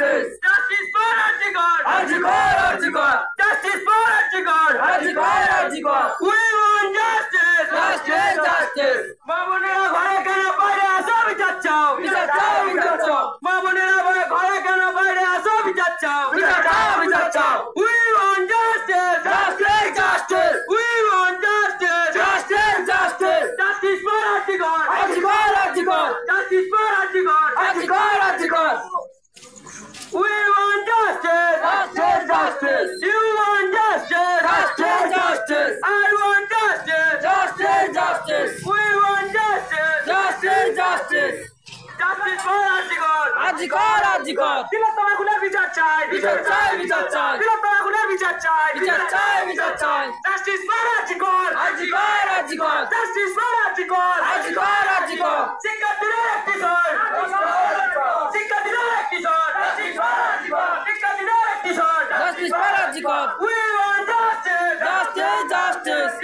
justice. Justice for Arjikar. Arjikar, Arjikar. Justice for Arjikar. Arjikar, Arjikar. We want justice. Justice, justice. বাবুনেরা ঘরে কেন বাইরে আসো বিচার চাও। বিচার চাও, বিচার চাও। বাবুনেরা ঘরে কেন বাইরে আসো বিচার চাও। বিচার চাও, বিচার চাও। We want justice. Justice, justice. We want justice. Justice, justice. Justice for Arjikar. Arjikar, Arjikar. Justice for Arjikar. Arjikar, Arjikar. We want justice. Justice, justice. You want justice. Justice, justice. I want justice. Justice, justice. We want justice. Justice, justice. Justice for Arjikar. Arjikar, Arjikar. তিলোত্তমা খুনের বিচার চাই। বিচার চাই, বিচার চাই। তিলোত্তমা খুনের বিচার চাই। বিচার চাই, বিচার চাই। Justice for Arjikar. Arjikar, Arjikar. Justice for Arjikar. Arjikar, Arjikar. শিক্ষার্থীদের একটি স্বর। শিক্ষার্থীদের একটি স্বর। শিক্ষার্থীদের একটি স্বর। Justice for Arjikar. We want justice. Justice, justice.